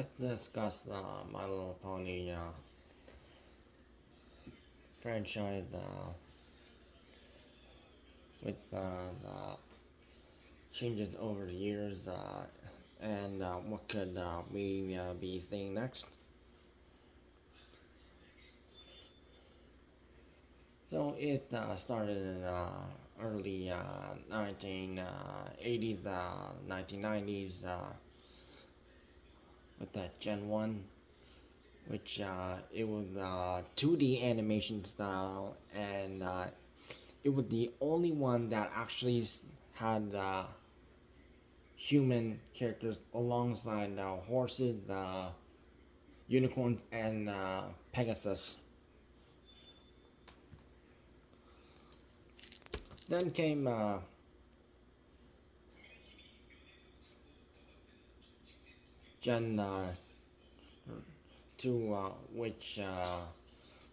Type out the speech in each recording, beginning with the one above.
Let's discuss the My Little Pony franchise with the changes over the years and what could we be seeing next. So it started in early 1980s, 1990s with that Gen 1, which it was 2D animation style, and it was the only one that actually had human characters alongside horses, unicorns, and Pegasus. Then came Gen 2, which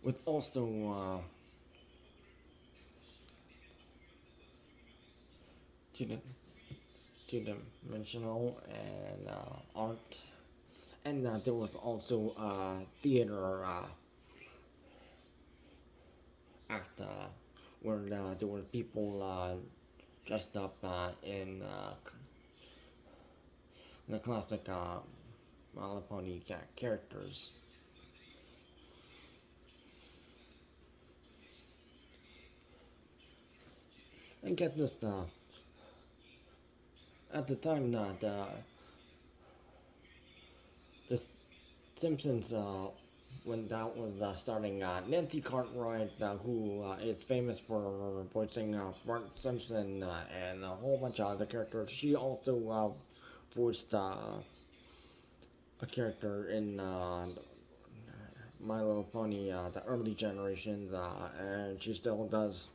was also two, two-dimensional and art, and there was also theater act where there were people dressed up in the classic My Little Pony characters. And get this, at the time, the Simpsons, when that was starting, Nancy Cartwright, who is famous for voicing Bart Simpson and a whole bunch of other characters, she also voiced a character in My Little Pony, the early generations, and she still does.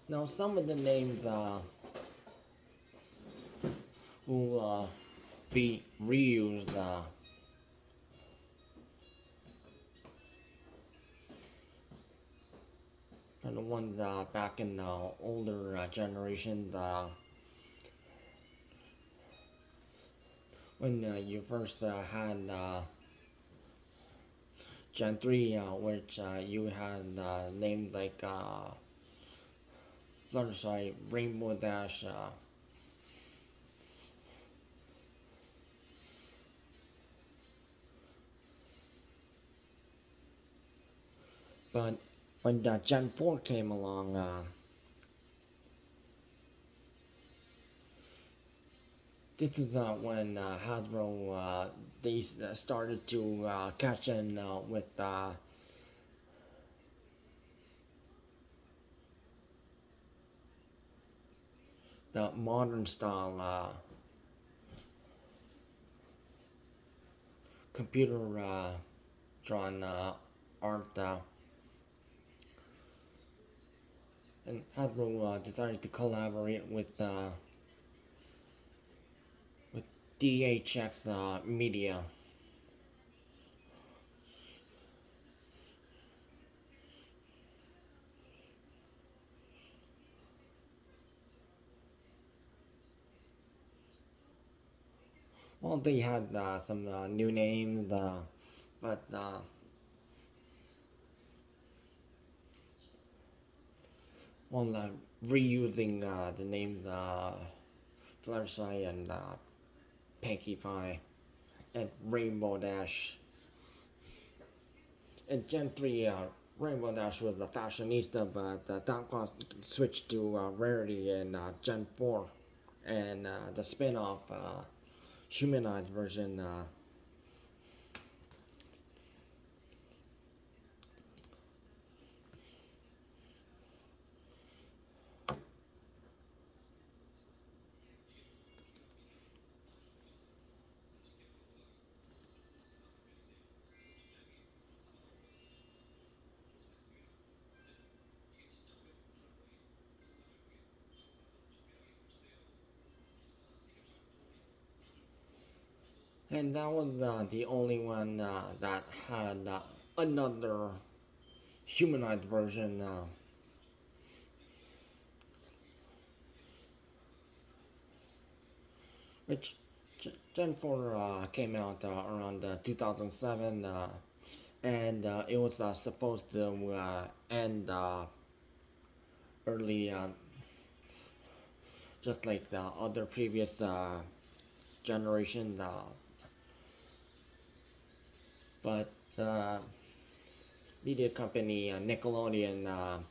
Now, some of the names will be reused. From the ones back in the older generations, when you first had Gen 3, which you had named like Fluttershy, Rainbow Dash, but when Gen 4 came along, this is when Hasbro they started to catch in with the modern style computer drawn art, and Hasbro decided to collaborate with DHX Media. Well, they had some new names, but well, reusing the names Fluttershy and Pinkie Pie and Rainbow Dash. And Gen 3, Rainbow Dash was a fashionista, but that got switched to Rarity in Gen 4. And the spin off humanized version. And that was the only one that had another humanized version, which Gen 4 came out around 2007, and it was supposed to end early, just like the other previous generations, but media company Nickelodeon,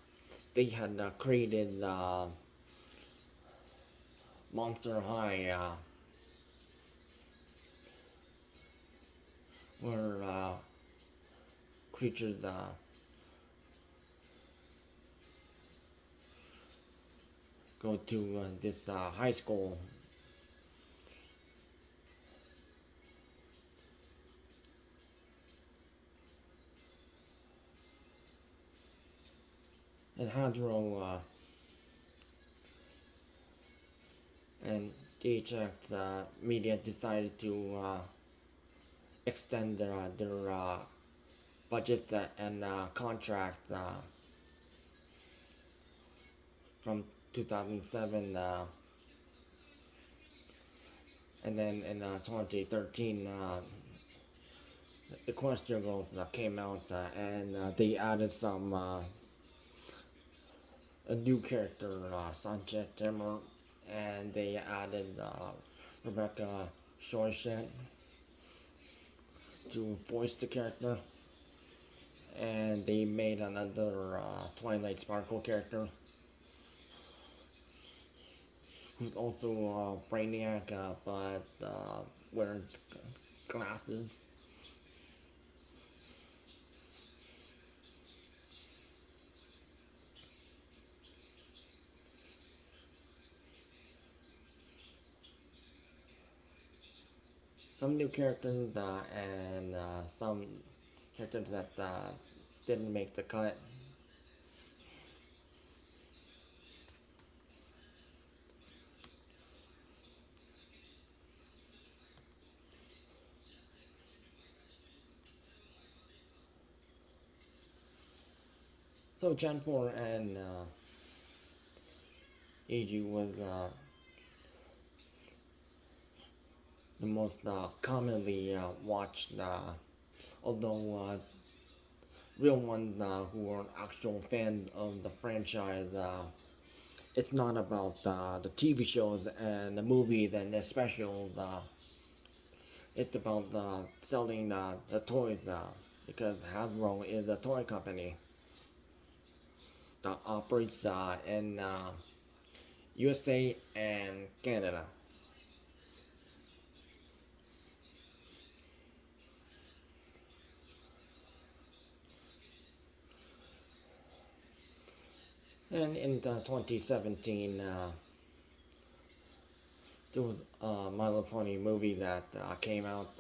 they had created Monster High, where creatures go to this high school. And Hasbro and DHX Media decided to extend their budget and contract from 2007, and then in 2013, Equestria Girls came out, and they added some a new character, Sanchez Timmer, and they added Rebecca Shorshet to voice the character, and they made another Twilight Sparkle character who's also Brainiac, but wearing glasses. Some new characters and some characters that didn't make the cut. So Gen 4 and AG was the most commonly watched, although real ones who are actual fans of the franchise, it's not about the TV shows and the movies and the specials. It's about selling the toys, because Hasbro is a toy company that operates in USA and Canada. And in 2017, there was a My Little Pony movie that came out,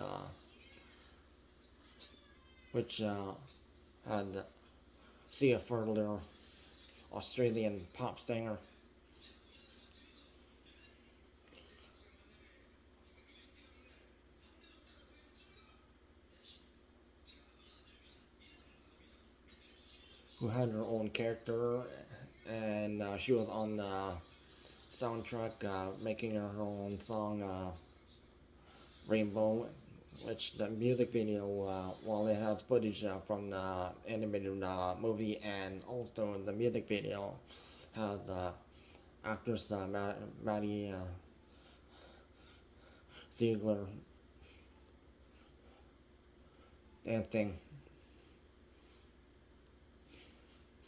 which had Sia Furler, Australian pop singer, who had her own character, and she was on the soundtrack making her own song, Rainbow, which the music video, while it has footage from the animated movie, and also the music video has actress Maddie Ziegler dancing.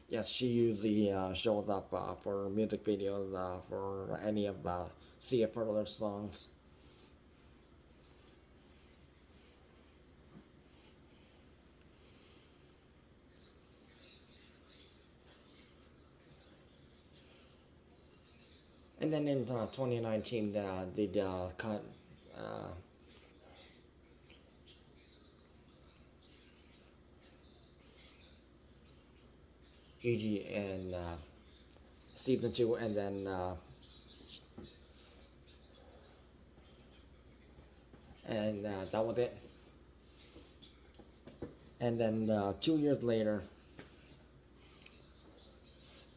Yes, she usually shows up for music videos for any of Sia Furler's songs. And then in 2019, they cut EG in season 2, and then that was it. And then 2 years later,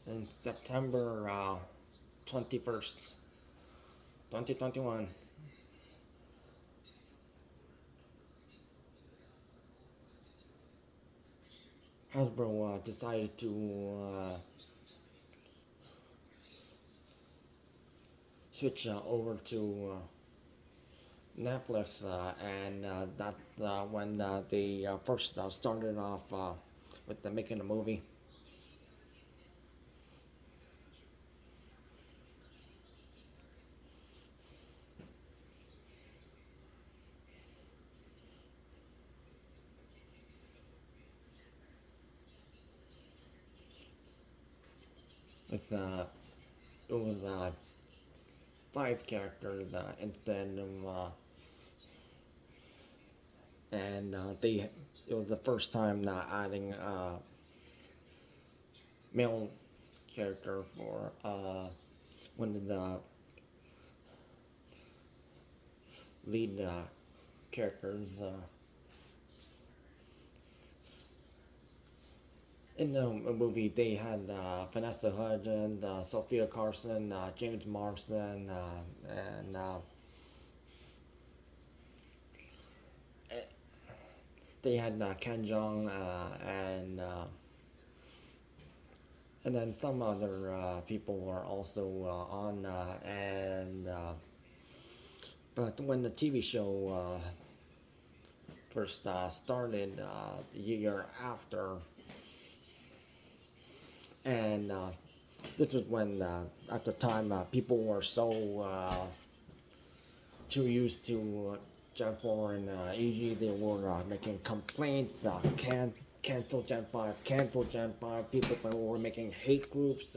in September 21st, 2021. Hasbro decided to switch over to Netflix, and that when they first started off with the making a movie. With it was five characters instead of and they it was the first time not adding male character for one of the lead characters in the movie. They had Vanessa Hudgens, Sophia Carson, James Marsden, and they had Ken Jeong, and then some other people were also on, and but when the TV show first started the year after, and this was when at the time people were so too used to Gen 4 and EG, they were making complaints, cancel Gen 5, cancel Gen 5, people were making hate groups,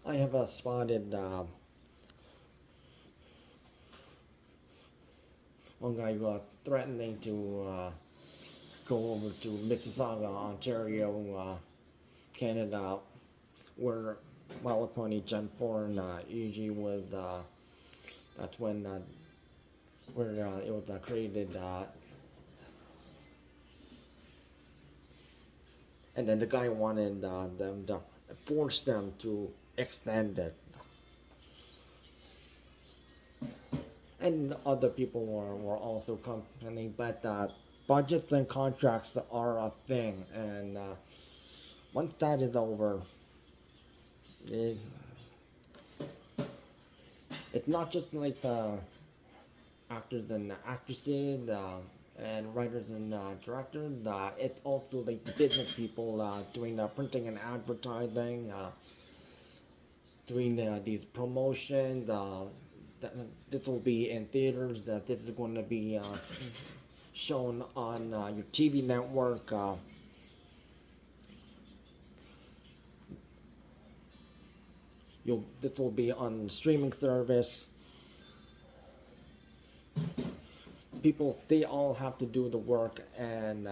I have spotted one guy threatening to go over to Mississauga, Ontario, Canada, where well-appointed Gen 4 and EG was, that's when where it was created, and then the guy wanted them to force them to extend it. And other people were also complaining, but budgets and contracts are a thing, and once that is over, it, it's not just like the actors and actresses and writers and directors. It's also like the business people doing printing and advertising, doing these promotions. This will be in theaters. That this is going to be shown on your TV network. This will be on streaming service. People, they all have to do the work, and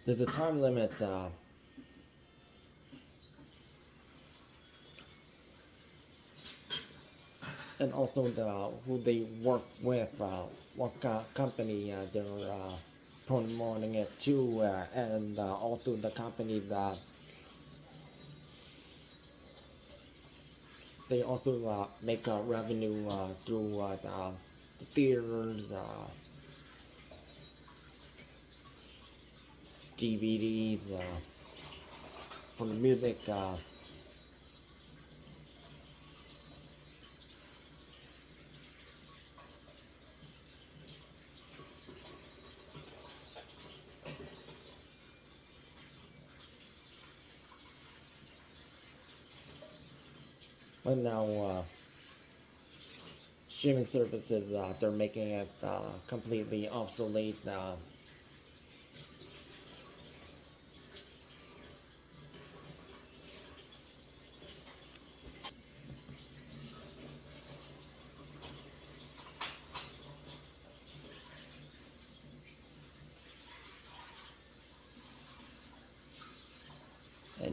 there's a time limit. And also who they work with, what company they're promoting it to, and also the company that they also make revenue through the theaters, DVDs, for the music. But now streaming services, they're making it completely obsolete.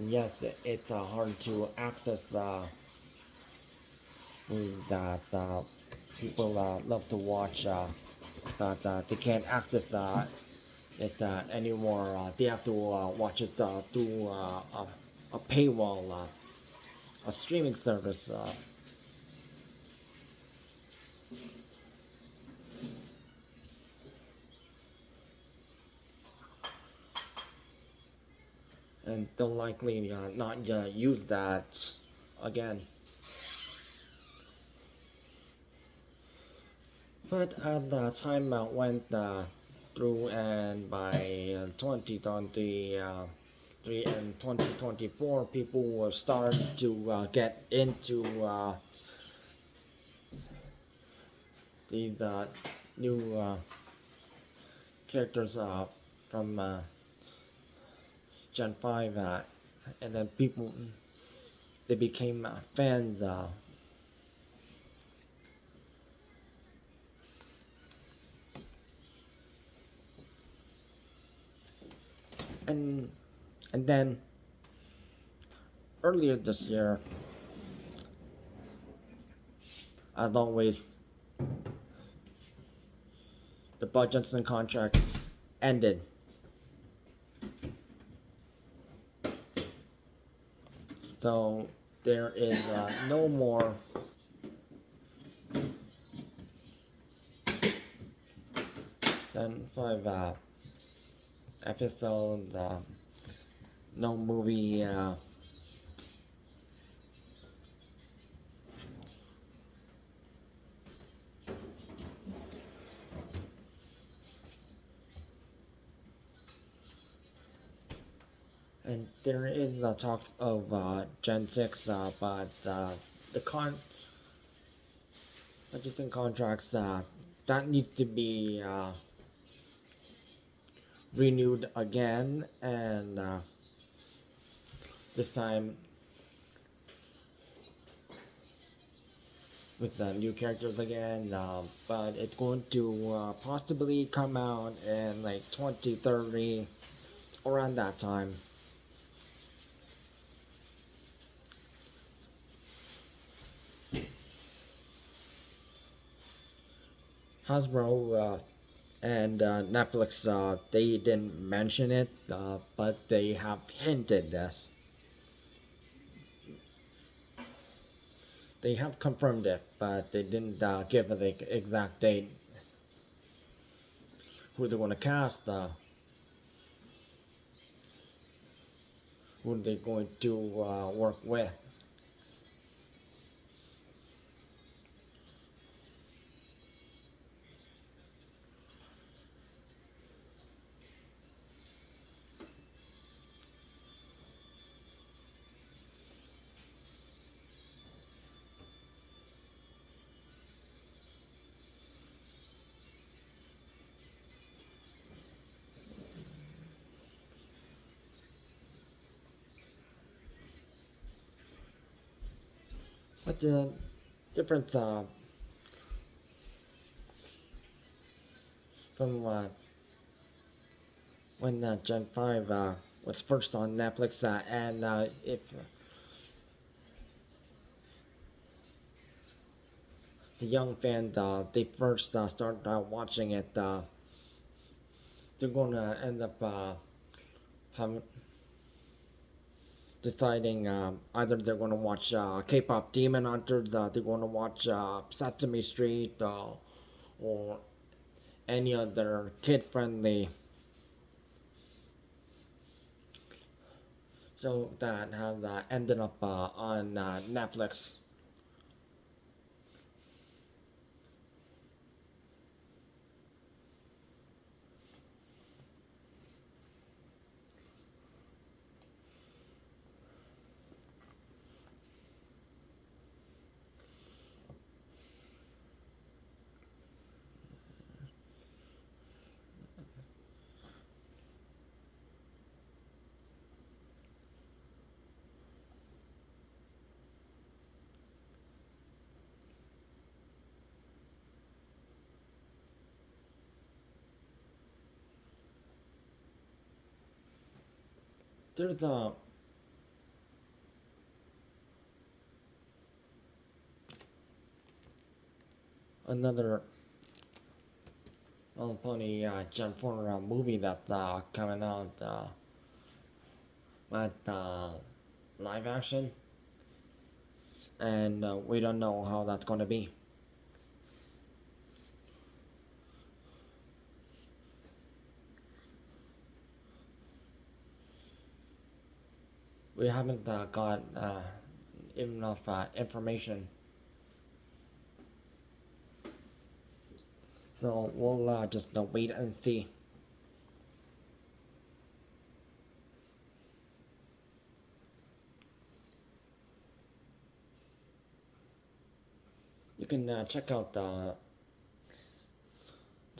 yes, it's hard to access the movie that people love to watch, but they can't access it anymore. They have to watch it through a paywall, a streaming service. And they'll likely not use that again. But the time went through, and by 2023 and 2024, people were starting to get into these new characters from Gen 5, and then people they became fans. And and then earlier this year, as always, the budgets and contracts ended. So there is no more than 5 episodes, no movie. And there is talk of Gen 6, but the budgets and contracts that needs to be renewed again, and this time with the new characters again, but it's going to possibly come out in like 2030, around that time. Hasbro and Netflix, they didn't mention it, but they have hinted this. They have confirmed it, but they didn't give the exact date who they're going to cast, who they're going to work with. But the difference from when Gen 5 was first on Netflix, and if the young fans they first start watching it, they're gonna end up having deciding either they're gonna watch K-pop Demon Hunters, they're gonna watch Sesame Street, or any other kid-friendly show that have ended up on Netflix. There's another Pony Gen 4 movie that's coming out with live action, and we don't know how that's going to be. We haven't got enough information, so we'll just wait and see. You can check out the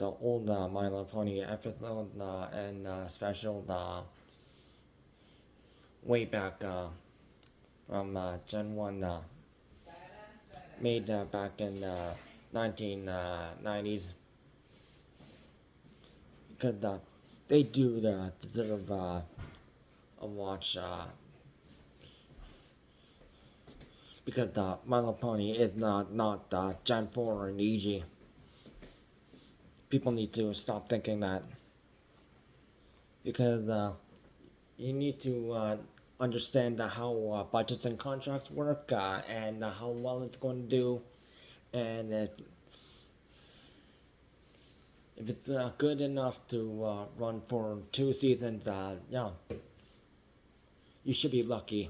old My Little Pony episode and special way back from Gen 1 made back in 1990s, because they do deserve a watch, because My Little Pony is not Gen 4 and easy. People need to stop thinking that, because you need to understand how budgets and contracts work, and how well it's going to do, and if it's good enough to run for 2 seasons, yeah, you should be lucky.